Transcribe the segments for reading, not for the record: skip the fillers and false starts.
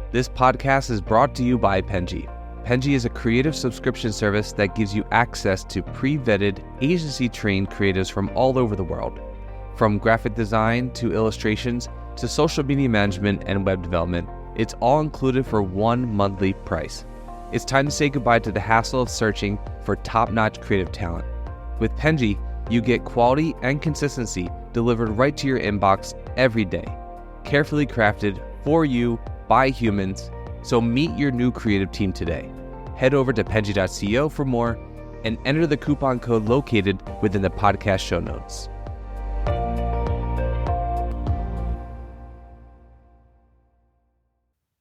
This podcast is brought to you by Penji. Penji is a creative subscription service that gives you access to pre-vetted, agency-trained creatives from all over the world. From graphic design to illustrations to social media management and web development, it's all included for one monthly price. It's time to say goodbye to the hassle of searching for top-notch creative talent. With Penji, you get quality and consistency delivered right to your inbox every day. Carefully crafted for you by humans, so meet your new creative team today. Head over to penji.co for more and enter the coupon code located within the podcast show notes.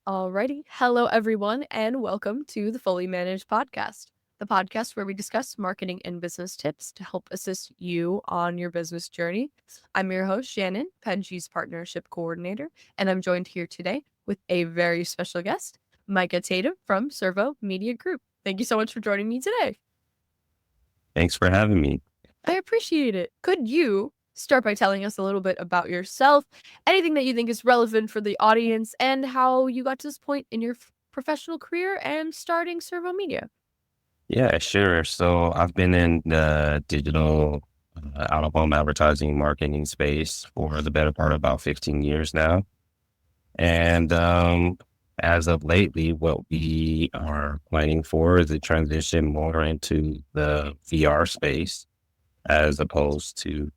Alrighty. Hello, everyone, and welcome to the Fully Managed Podcast, the podcast where we discuss marketing and business tips to help assist you on your business journey. I'm your host, Shannon, Penji's partnership coordinator, and I'm joined here today with a very special guest, Micah Tatum from Cervo Media Group. Thank you so much for joining me today. Thanks for having me. I appreciate it. Could you start by telling us a little bit about yourself, anything that you think is relevant for the audience, and how you got to this point in your professional career and starting Cervo Media? Yeah, sure. So I've been in the digital out-of-home advertising marketing space for the better part of about 15 years now. And as of lately, what we are planning for is a transition more into the VR space as opposed to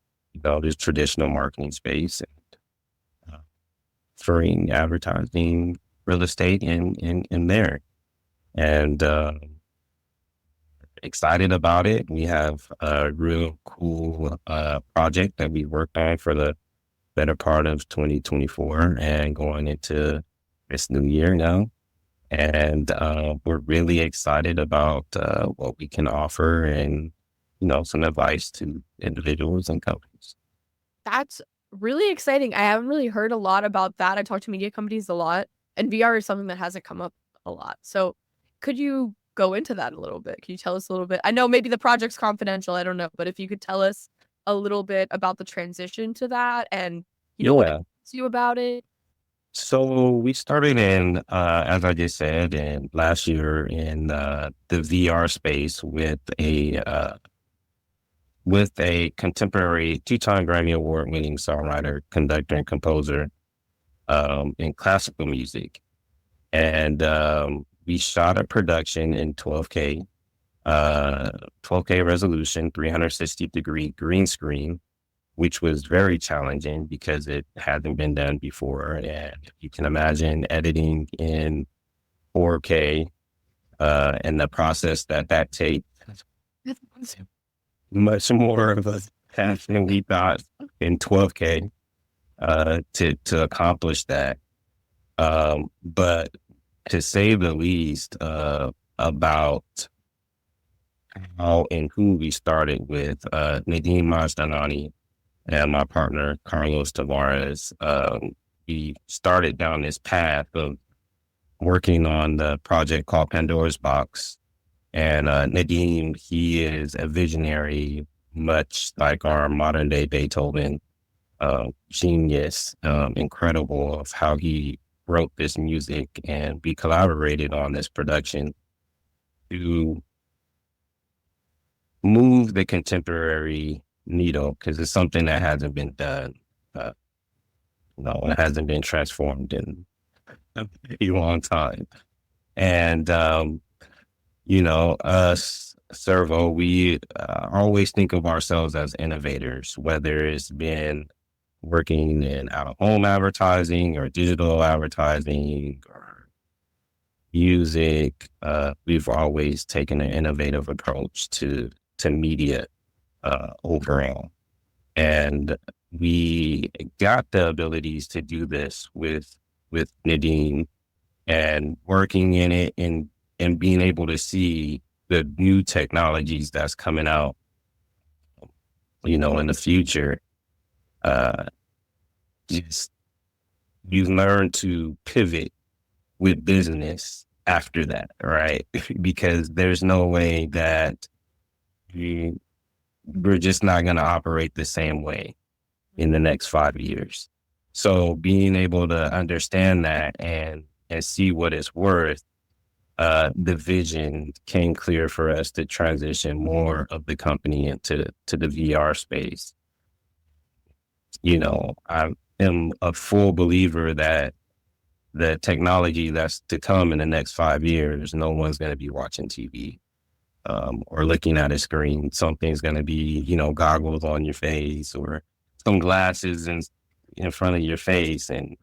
this traditional marketing space and offering advertising, real estate in there. And excited about it. We have a real cool project that we worked on for the better part of 2024 and going into this new year now. And we're really excited about what we can offer and, some advice to individuals and companies. That's really exciting. I haven't really heard a lot about that. I talk to media companies a lot, and VR is something that hasn't come up a lot. So could you go into that a little bit? Can you tell us a little bit? I know maybe the project's confidential, I don't know, but if you could tell us a little bit about the transition to that and, what excites you about it. So we started in, as I just said, in last year in the VR space with a contemporary 2-time Grammy Award-winning songwriter, conductor, and composer in classical music. And we shot a production in 12K resolution, 360-degree green screen, which was very challenging because it hadn't been done before. And you can imagine editing in 4K and the process that takes much more of a task than we thought in 12K to accomplish that. But to say the least about how and who we started with, Nadeem Majdanani and my partner, Carlos Tavares, we started down this path of working on the project called Pandora's Box. And Nadeem, he is a visionary, much like our modern day Beethoven, genius, incredible of how he wrote this music. And we collaborated on this production to move the contemporary needle, because it's something that hasn't been done. It hasn't been transformed in a long time. And, us, Cervo, we always think of ourselves as innovators, whether it's been working in out-of-home advertising or digital advertising or music. We've always taken an innovative approach to media overall. And we got the abilities to do this with Nadeem and working in it and being able to see the new technologies that's coming out, in the future. You learn to pivot with business after that, right? Because there's no way that we're just not going to operate the same way in the next 5 years. So being able to understand that and and see what it's worth, the vision came clear for us to transition more of the company into the VR space. I am a full believer that the technology that's to come in the next 5 years, no one's going to be watching TV or looking at a screen. Something's going to be, goggles on your face or some glasses in front of your face. And,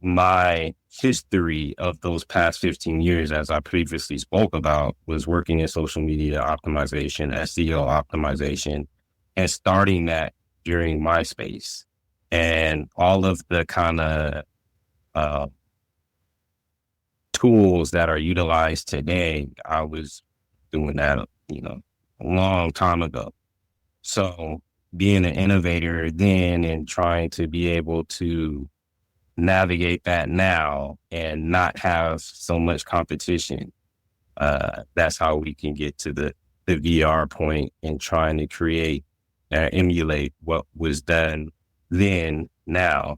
my history of those past 15 years, as I previously spoke about, was working in social media optimization, SEO optimization, and starting that during MySpace. And all of the kind of tools that are utilized today, I was doing that, a long time ago. So being an innovator then and trying to be able to navigate that now and not have so much competition, that's how we can get to the VR point and trying to create emulate what was done then, now,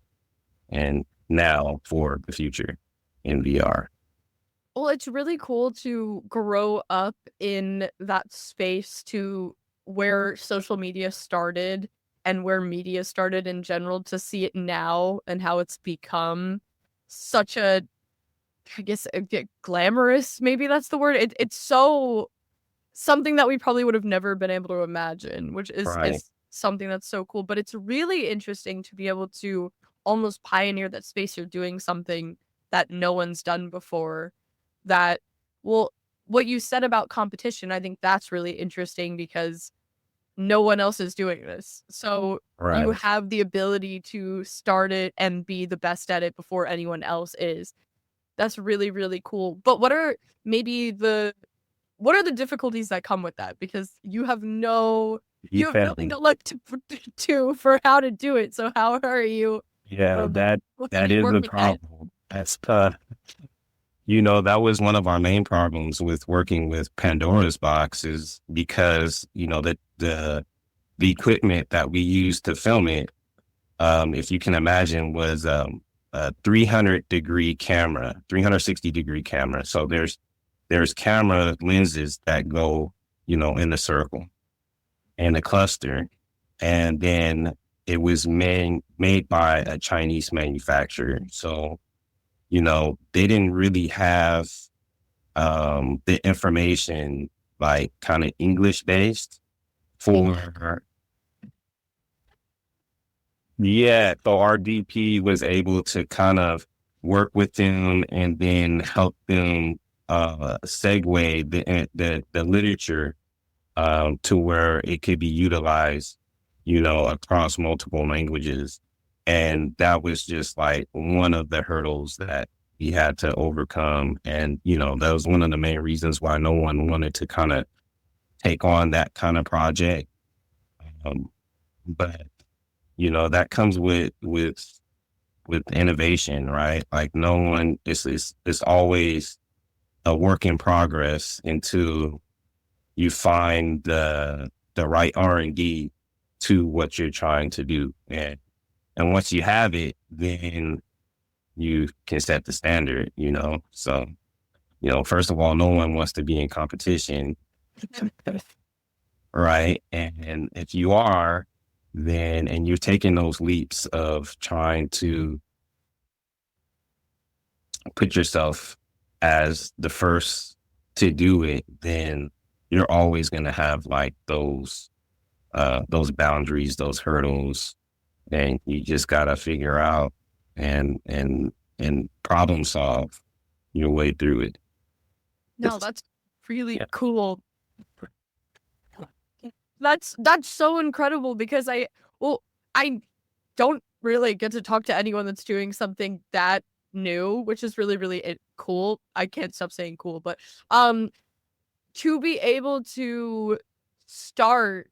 and now for the future in VR. Well, it's really cool to grow up in that space to where social media started and where media started in general, to see it now and how it's become such a, I guess, glamorous, maybe that's the word. It's so something that we probably would have never been able to imagine, which Right. is something that's so cool. But it's really interesting to be able to almost pioneer that space. You're doing something that no one's done before. That, well, what you said about competition, I think that's really interesting because no one else is doing this. So you Right. have the ability to start it and be the best at it before anyone else is. That's really, really cool. But what are the difficulties that come with that? Because you have nothing to look to for how to do it. So how are you? Yeah, that How do you is work the with that? problem. That's that was one of our main problems with working with Pandora's box, is because the equipment that we used to film it, if you can imagine, was a 360 degree camera. So there's camera lenses that go, in the circle and a cluster. And then it was made by a Chinese manufacturer. So, they didn't really have the information like kind of English based for, yeah. So our DP was able to kind of work with them and then help them segue the literature to where it could be utilized, across multiple languages. And that was just like one of the hurdles that we had to overcome. And, that was one of the main reasons why no one wanted to kind of take on that kind of project. But, that comes with innovation, right? Like no one, it's always a work in progress until you find the right R&D to what you're trying to do. And once you have it, then you can set the standard, So, first of all, no one wants to be in competition, right? And if you are, and you're taking those leaps of trying to put yourself as the first to do it, then you're always going to have like those boundaries, those hurdles, and you just got to figure out and problem solve your way through it. No, that's really Yeah. cool. That's so incredible because I don't really get to talk to anyone that's doing something that new, which is really, really cool. I can't stop saying cool, but to be able to start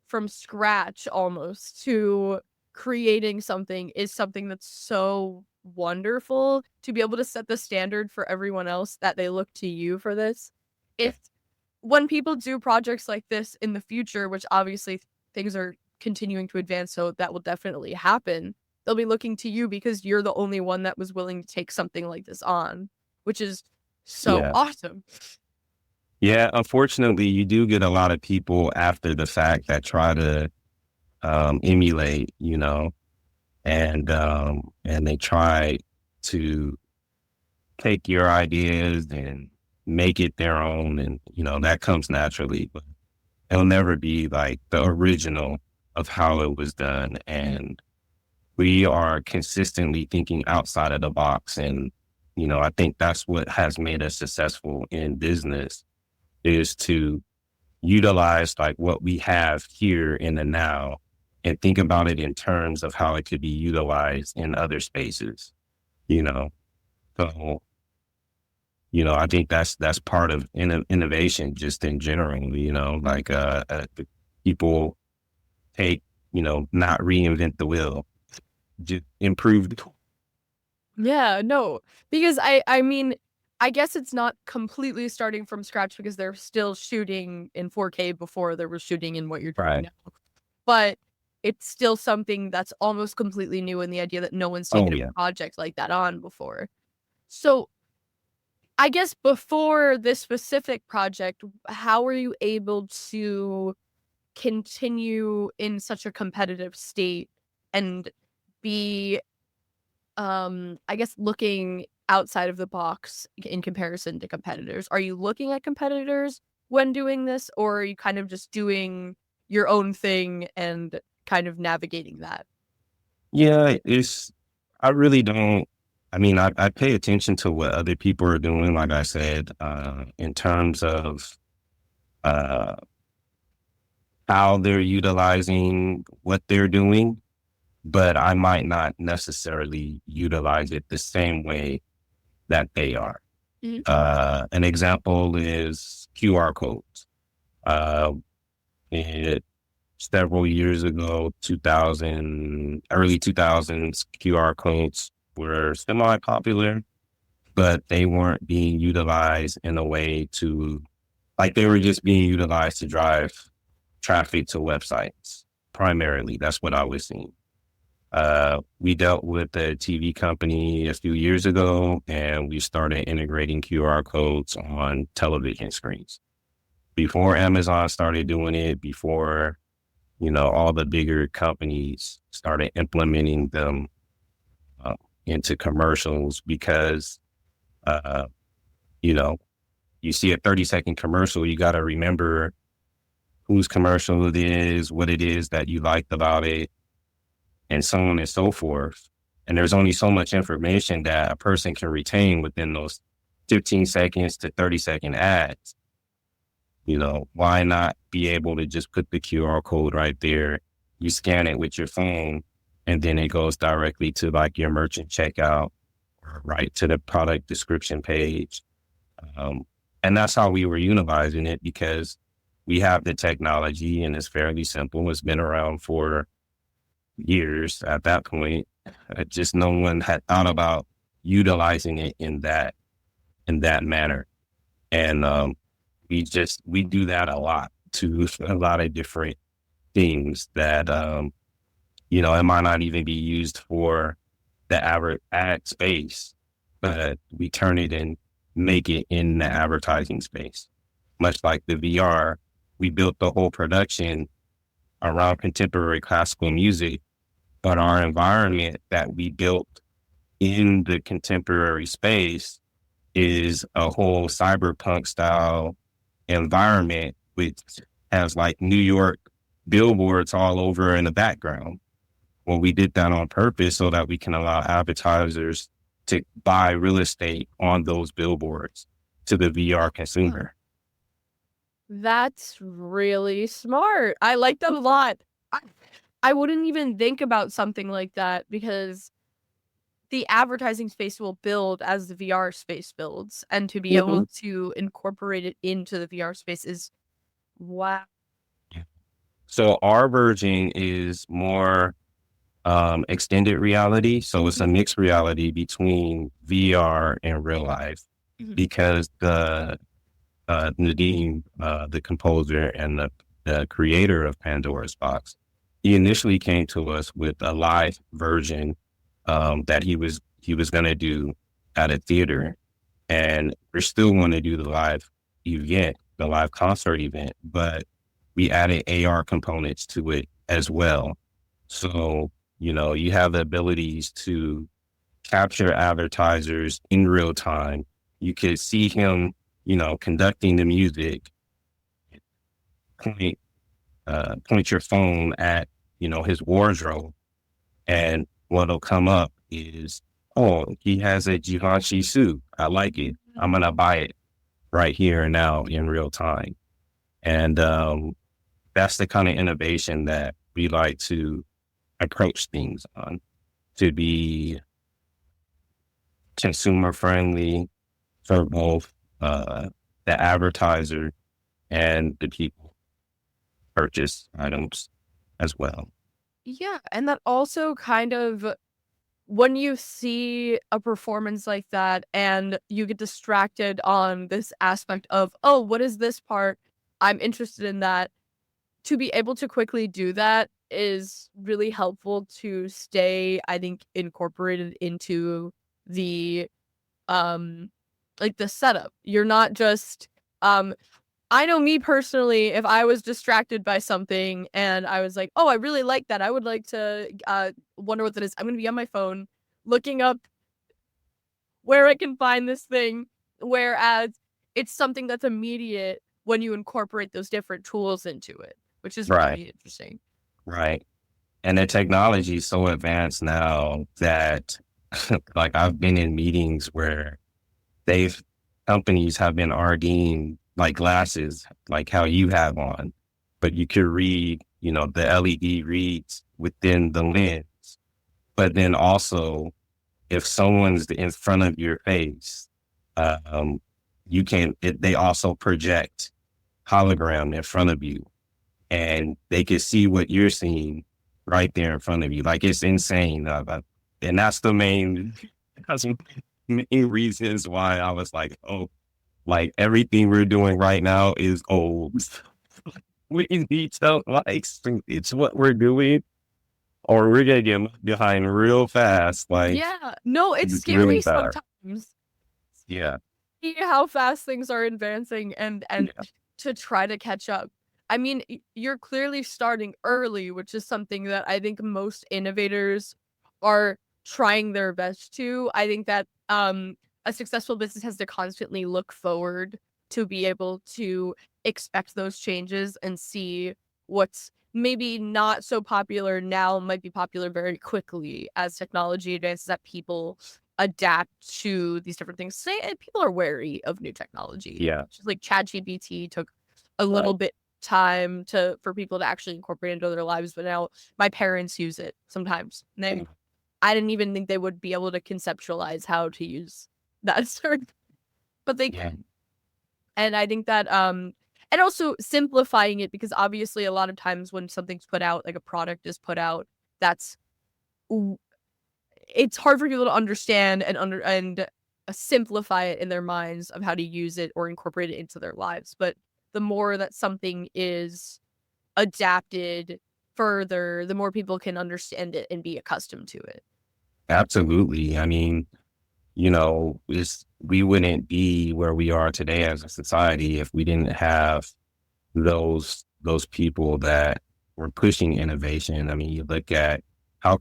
from scratch almost to creating something is something that's so wonderful. To be able to set the standard for everyone else, that they look to you for this. If when people do projects like this in the future, which obviously things are continuing to advance, so that will definitely happen. they'll be looking to you because you're the only one that was willing to take something like this on, which is so Yeah. awesome. Yeah. Unfortunately, you do get a lot of people after the fact that try to emulate, and they try to take your ideas and make it their own. And, that comes naturally, but it'll never be like the original of how it was done. And we are consistently thinking outside of the box. And, I think that's what has made us successful in business, is to utilize like what we have here in the now and think about it in terms of how it could be utilized in other spaces, so, I think that's part of innovation just in general, like people take, not reinvent the wheel, just improve the tool. Yeah, no, because I mean, I guess it's not completely starting from scratch because they're still shooting in 4K before there was shooting in what you're doing Right. now. But it's still something that's almost completely new in the idea that no one's Oh, taken yeah. a project like that on before. So I guess before this specific project, how were you able to continue in such a competitive state and be, I guess, looking outside of the box in comparison to competitors? Are you looking at competitors when doing this, or are you kind of just doing your own thing and kind of navigating that? Yeah, I really don't, I pay attention to what other people are doing, like I said, in terms of, uh, how they're utilizing what they're doing, but I might not necessarily utilize it the same way that they are. Mhm. An example is QR codes. Uh, it, Several years ago, early 2000s, QR codes were semi-popular, but they weren't being utilized in a way like they were just being utilized to drive traffic to websites. Primarily, that's what I was seeing. We dealt with a TV company a few years ago, and we started integrating QR codes on television screens. Before Amazon started doing it, before, all the bigger companies started implementing them into commercials, because, uh, you know, you see a 30-second commercial, you got to remember whose commercial it is, what it is that you liked about it, and so on and so forth. And there's only so much information that a person can retain within those 15 seconds to 30-second ads. Why not be able to just put the QR code right there? You scan it with your phone, and then it goes directly to like your merchant checkout or right to the product description page. And that's how we were utilizing it, because we have the technology and it's fairly simple. It's been around for years at that point. Just no one had thought about utilizing it in that manner. And we do that a lot to a lot of different things that it might not even be used for the average ad space, but we turn it and make it in the advertising space. Much like the VR, we built the whole production around contemporary classical music, but our environment that we built in the contemporary space is a whole cyberpunk style environment, which has like New York billboards all over in the background. Well, we did that on purpose so that we can allow advertisers to buy real estate on those billboards to the VR consumer. That's really smart. I like that a lot. I wouldn't even think about something like that because the advertising space will build as the VR space builds, and to be able to incorporate it into the VR space is wow. So our version is more extended reality. So it's a mixed reality between VR and real life, because Nadeem, the composer and the creator of Pandora's Box, he initially came to us with a live version that he was going to do at a theater, and we're still going to do the live event, the live concert event, but we added AR components to it as well. So, you have the abilities to capture advertisers in real time. You could see him, conducting the music, point, point your phone at, his wardrobe, and what'll come up is, oh, he has a Givenchy suit. I like it. I'm going to buy it right here and now in real time. And that's the kind of innovation that we like to approach things on, to be consumer friendly for both the advertiser and the people purchase items as well. Yeah. And that also kind of, when you see a performance like that and you get distracted on this aspect of, oh, what is this part? I'm interested in that. To be able to quickly do that is really helpful to stay, I think, incorporated into the like the setup. You're not just I know me personally, if I was distracted by something and I was like, oh, I really like that, I would like to wonder what that is. I'm going to be on my phone looking up where I can find this thing. Whereas it's something that's immediate when you incorporate those different tools into it, which is Right. really interesting. Right. And the technology is so advanced now that like I've been in meetings where companies have been arguing like glasses, like how you have on, but you could read, the LED reads within the lens. But then also, if someone's in front of your face, they also project hologram in front of you, and they can see what you're seeing right there in front of you. Like, it's insane. And that's the main reasons why I was like, oh, like everything we're doing right now is old. We need to it's what we're doing, or we're gonna get behind real fast. Like, yeah, no, it's scary really fast. sometimes. Yeah. See how fast things are advancing and Yeah. to try to catch up. I mean, you're clearly starting early, which is something that I think most innovators are trying their best to. I think that a successful business has to constantly look forward to be able to expect those changes and see what's maybe not so popular now might be popular very quickly as technology advances, that people adapt to these different things. Say people are wary of new technology. Yeah. Just like ChatGPT took a little bit time for people to actually incorporate into their lives, but now my parents use it sometimes. I didn't even think they would be able to conceptualize how to use that but they can. And I think that and also simplifying it, because obviously a lot of times when something's put out, like a product is put out, it's hard for people to understand and simplify it in their minds of how to use it or incorporate it into their lives. But the more that something is adapted further, the more people can understand it and be accustomed to it. Absolutely. I mean, we wouldn't be where we are today as a society if we didn't have those people that were pushing innovation. I mean, you look at how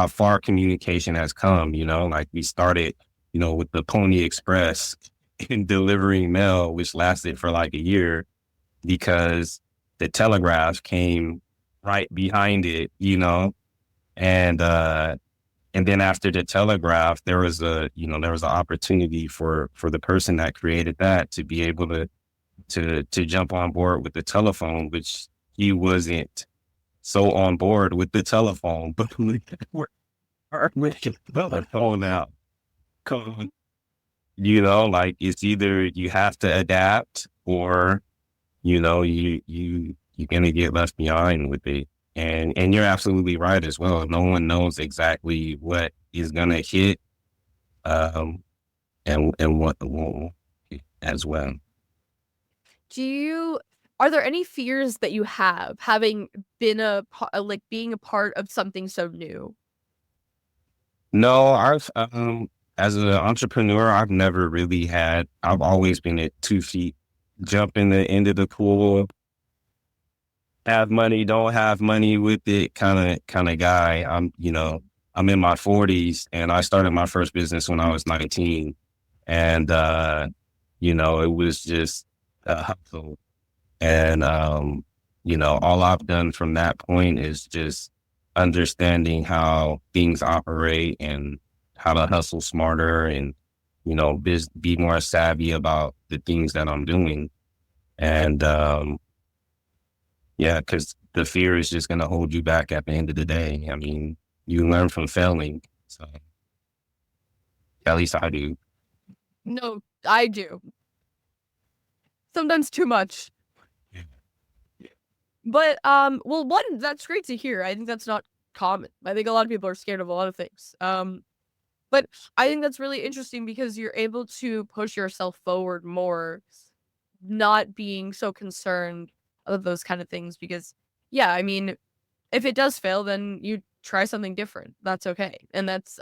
far communication has come, like we started, with the Pony Express in delivering mail, which lasted for like a year because the telegraph came right behind it, and then after the telegraph, there was an opportunity for the person that created that to be able to jump on board with the telephone, which he wasn't so on board with the telephone, but we're making the telephone out. Like it's either you have to adapt or, you're going to get left behind with it. And you're absolutely right as well. No one knows exactly what is going to hit, and what won't as well. Do you are there any fears that you have having been like being a part of something so new? No, as an entrepreneur, I've never really had, I've always been at 2 feet, jump in the end of the pool, have money, don't have money with it kind of guy. I'm in my 40s and I started my first business when I was 19. And, it was just a hustle. And, all I've done from that point is just understanding how things operate and how to hustle smarter and, be more savvy about the things that I'm doing. And, yeah, because the fear is just going to hold you back at the end of the day. I mean, you learn from failing. So at least I do. No, I do. Sometimes too much. Yeah. But well, one, that's great to hear. I think that's not common. I think a lot of people are scared of a lot of things. But I think that's really interesting because you're able to push yourself forward more, not being so concerned of those kind of things. Because yeah, I mean, if it does fail, then you try something different. That's okay. And that's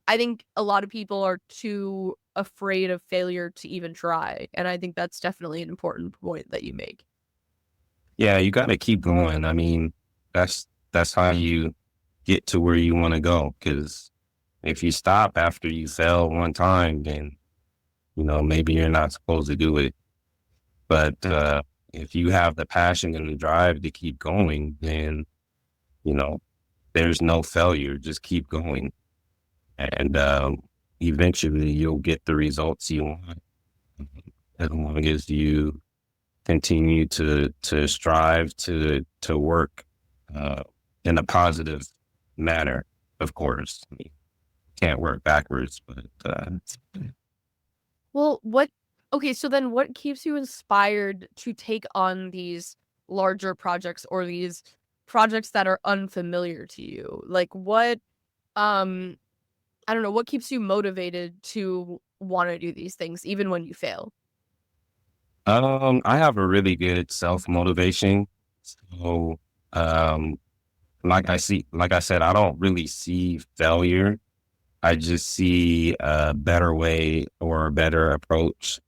I think a lot of people are too afraid of failure to even try. And I think that's definitely an important point that you make. Yeah, you got to keep going. I mean, that's how you get to where you want to go. Because if you stop after you fail one time, then, maybe you're not supposed to do it. But if you have the passion and the drive to keep going, then, there's no failure. Just keep going. And eventually you'll get the results you want. As long as you continue to strive to work in a positive manner, of course. I mean, can't work backwards, but Well, okay, so then what keeps you inspired to take on these larger projects or these projects that are unfamiliar to you? Like what, I don't know, what keeps you motivated to want to do these things even when you fail? I have a really good self-motivation. So um like I said, I don't really see failure. I just see a better way or a better approach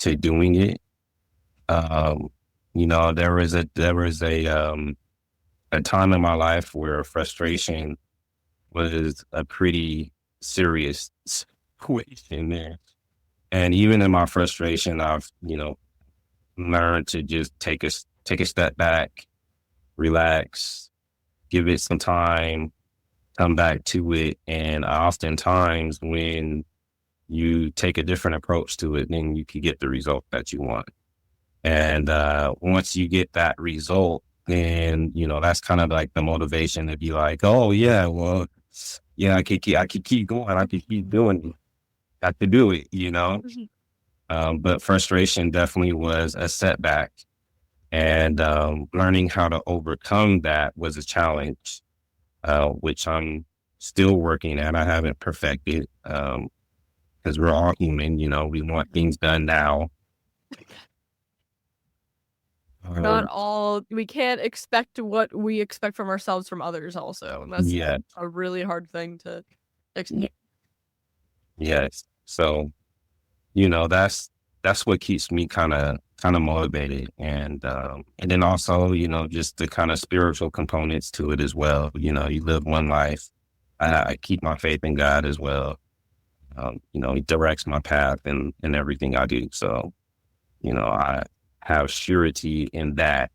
to doing it. Um, there was a time in my life where frustration was a pretty serious situation there. And even in my frustration, I've, learned to just take a step back, relax, give it some time, come back to it. And oftentimes when you take a different approach to it, then you can get the result that you want. And once you get that result, then, that's kind of like the motivation to be like, oh yeah, well, yeah, I could keep going. I could keep doing it. I could do it, Mhm. But frustration definitely was a setback. And learning how to overcome that was a challenge, which I'm still working at. I haven't perfected because we're all human, we want things done now. Not all, we can't expect what we expect from ourselves from others also. And that's Yeah, a really hard thing to accept. yes. So, that's what keeps me kind of motivated. And then also, just the kind of spiritual components to it as well. You live one life. I keep my faith in God as well. He directs my path and everything I do. So, I have surety in that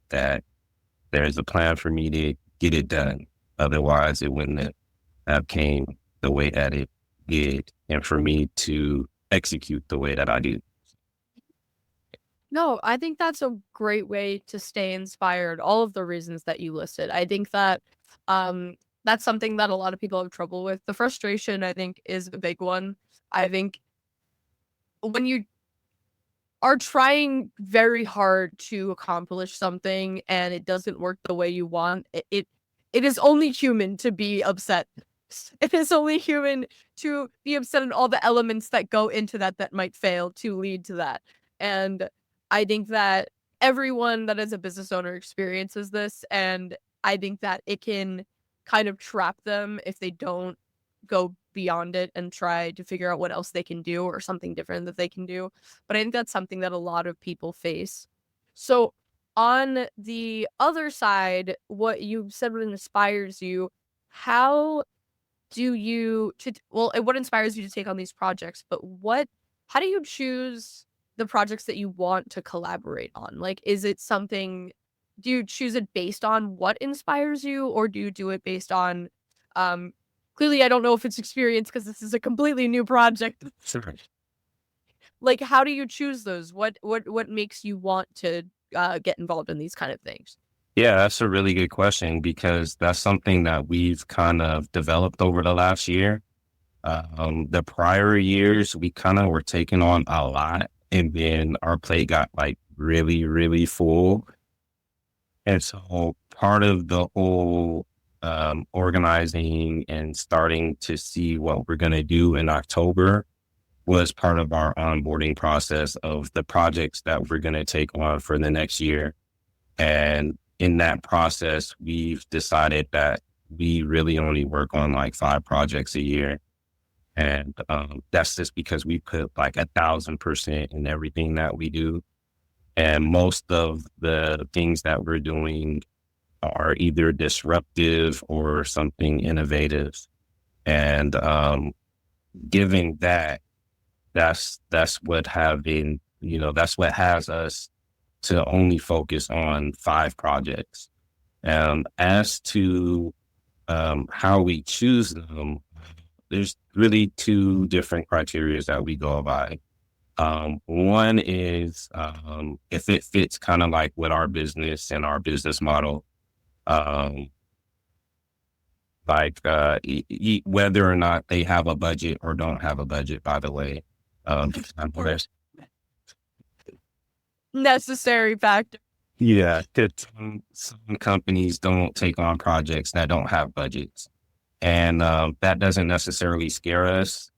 there's a plan for me to get it done. Otherwise, it wouldn't have came the way that it did, and for me to execute the way that I do. No, I think that's a great way to stay inspired. All of the reasons that you listed. I think that that's something that a lot of people have trouble with. The frustration, I think, is a big one. I think when you are trying very hard to accomplish something and it doesn't work the way you want, it is only human to be upset. It is only human to be upset at all the elements that go into that might fail to lead to that. And I think that everyone that is a business owner experiences this, and I think that it can kind of trap them if they don't go beyond it and try to figure out what else they can do or something different that they can do. But I think that's something that a lot of people face. So on the other side, what you said, what inspires you, how do you what inspires you to take on these projects, but how do you choose the projects that you want to collaborate on? Like, is it something, do you choose it based on what inspires you, or do you do it based on, um, clearly I don't know if it's experience because this is a completely new project. Sure. Like, how do you choose those? What makes you want to get involved in these kind of things? Yeah, that's a really good question because that's something that we've kind of developed over the last year. The prior years, we kind of were taking on a lot, and then our plate got like really, really full. And so part of the whole organizing and starting to see what we're going to do in October was part of our onboarding process of the projects that we're going to take on for the next year. And in that process, we've decided that we really only work on like 5 projects a year. And that's just because we put like 1,000% in everything that we do. And most of the things that we're doing are either disruptive or something innovative. And given that, that's what that's what has us to only focus on 5 projects. As to how we choose them, there's really 2 different criteria that we go by. One is if it fits kind of like with our business and our business model, whether or not they have a budget or don't have a budget, by the way. Necessary factor. Yeah, 'cause some companies don't take on projects that don't have budgets. And that doesn't necessarily scare us.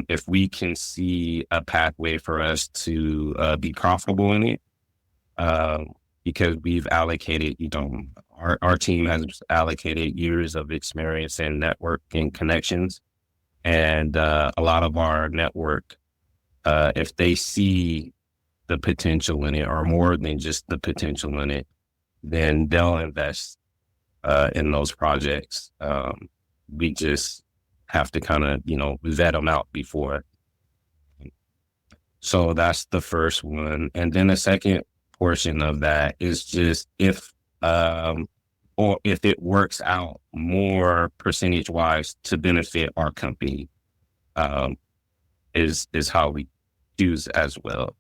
If we can see a pathway for us to be profitable in it, because we've allocated, our team has allocated years of experience and network and connections. And a lot of our network, if they see the potential in it or more than just the potential in it, then they'll invest in those projects. We just have to kind of, vet them out before. So that's the first one. And then the second portion of that is just if it works out more percentage wise to benefit our company, is how we choose as well.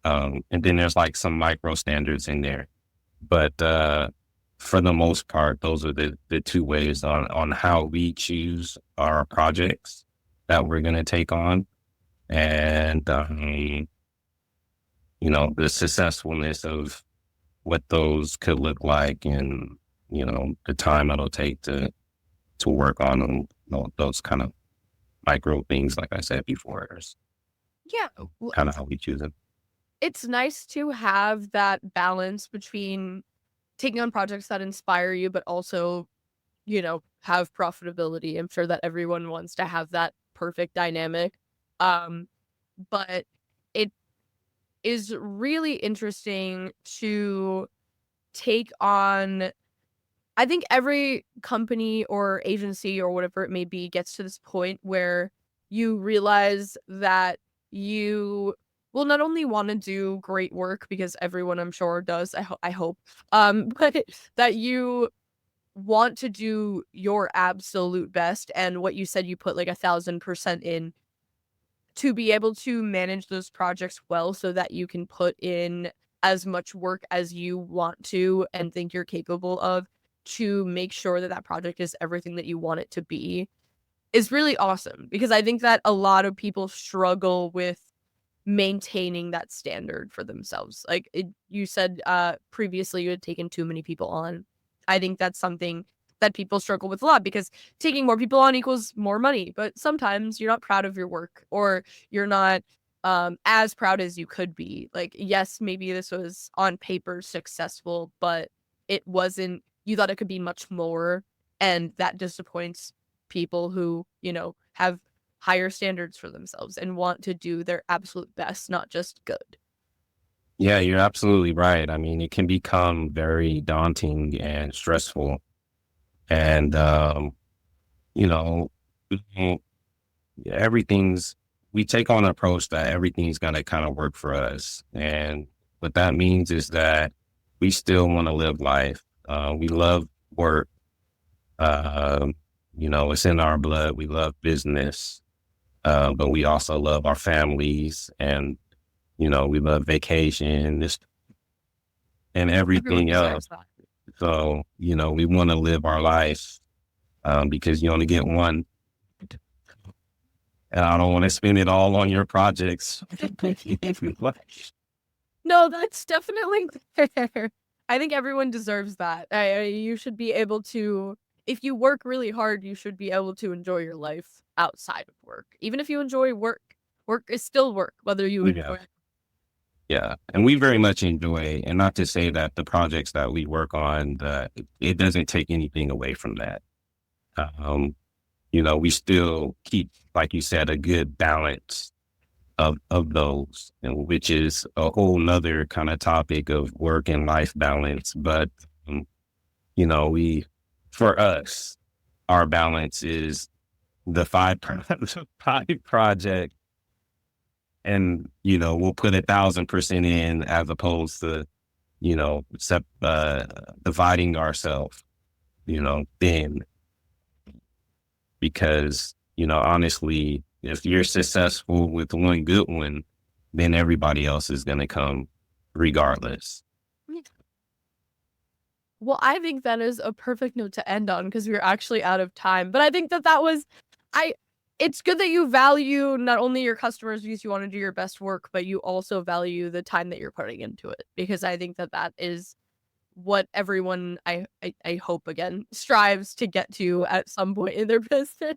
And then there's like some micro standards in there, but for the most part, those are the 2 ways on how we choose our projects that we're going to take on. And, the successfulness of what those could look like and, the time it'll take to work on them, those kind of micro things, like I said before, is Yeah. kind of how we choose them. It's nice to have that balance between taking on projects that inspire you, but also, have profitability. I'm sure that everyone wants to have that perfect dynamic. But it is really interesting to take on, I think every company or agency or whatever it may be gets to this point where you realize that you will not only want to do great work, because everyone I'm sure does, I hope, but that you want to do your absolute best. And what you said, you put like 1,000% in to be able to manage those projects well so that you can put in as much work as you want to and think you're capable of to make sure that that project is everything that you want it to be, is really awesome. Because I think that a lot of people struggle with maintaining that standard for themselves. Like you said previously, you had taken too many people on. I think that's something that people struggle with a lot, because taking more people on equals more money, but sometimes you're not proud of your work, or you're not as proud as you could be. Like, yes, maybe this was on paper successful, but it wasn't, you thought it could be much more. And that disappoints people who, have higher standards for themselves and want to do their absolute best, not just good. Yeah, you're absolutely right. I mean, it can become very daunting and stressful. And, you know, we take on an approach that everything's going to kind of work for us. And what that means is that we still want to live life. We love work. It's in our blood. We love business, but we also love our families, and, we love vacation and everything else. So, we want to live our life, because you only get one. And I don't want to spend it all on your projects. No, that's definitely fair. I think everyone deserves that. You should be able to, if you work really hard, you should be able to enjoy your life outside of work. Even if you enjoy work, work is still work, whether you enjoy it. Yeah. And we very much enjoy, and not to say that the projects that we work on, it doesn't take anything away from that. We still keep, like you said, a good balance of those, which is a whole nother kind of topic of work and life balance. But, for us, our balance is the five project, and, we'll put 1,000% in, as opposed to, dividing ourselves, thin. Because, honestly, if you're successful with one good one, then everybody else is going to come regardless. Well, I think that is a perfect note to end on, because we're actually out of time. But I think it's good that you value not only your customers because you want to do your best work, but you also value the time that you're putting into it. Because I think that is what everyone, I hope, again, strives to get to at some point in their business.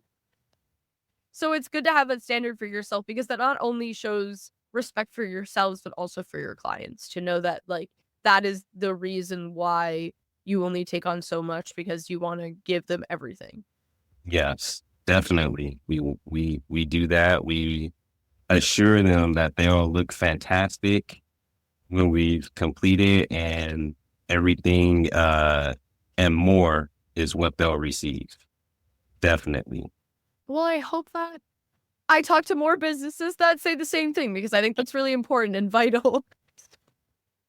So it's good to have a standard for yourself, because that not only shows respect for yourselves, but also for your clients, to know that, like, that is the reason why you only take on so much, because you want to give them everything. Yes, definitely. We do that. We assure them that they'll look fantastic when we've completed, and everything and more is what they'll receive. Definitely. Well, I hope that I talk to more businesses that say the same thing, because I think that's really important and vital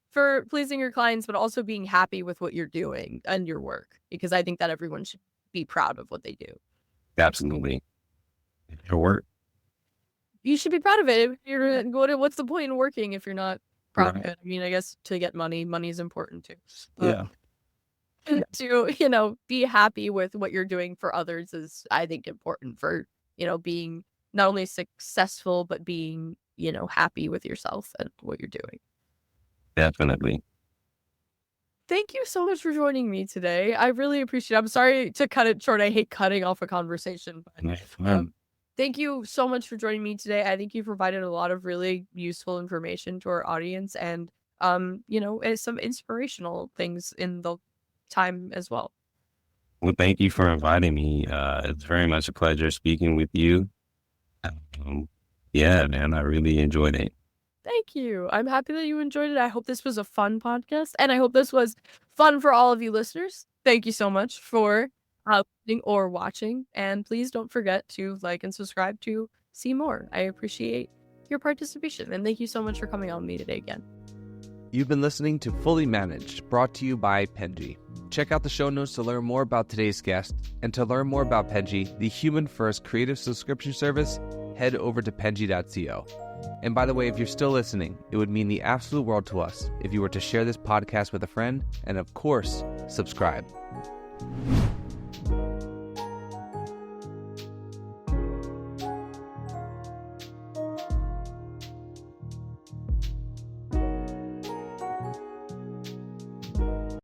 for pleasing your clients, but also being happy with what you're doing and your work, because I think that everyone should be proud of what they do. Absolutely. Your work. You should be proud of it. What's the point in working if you're not proud of it? I mean, I guess to get money is important too. Yeah. To, be happy with what you're doing for others is, I think, important for, being not only successful, but being, happy with yourself and what you're doing. Definitely. Thank you so much for joining me today. I really appreciate it. I'm sorry to cut it short. I hate cutting off a conversation. But, thank you so much for joining me today. I think you provided a lot of really useful information to our audience, and, some inspirational things in the time as well. Well, thank you for inviting me. It's very much a pleasure speaking with you. Yeah, man, I really enjoyed it. Thank you. I'm happy that you enjoyed it. I hope this was a fun podcast, and I hope this was fun for all of you listeners. Thank you so much for listening or watching, and please don't forget to like and subscribe to see more. I appreciate your participation, and thank you so much for coming on with me today again. You've been listening to Fully Managed, brought to you by Penji. Check out the show notes to learn more about today's guest, and to learn more about Penji, the human-first creative subscription service, head over to penji.co. And by the way, if you're still listening, it would mean the absolute world to us if you were to share this podcast with a friend, and of course, subscribe.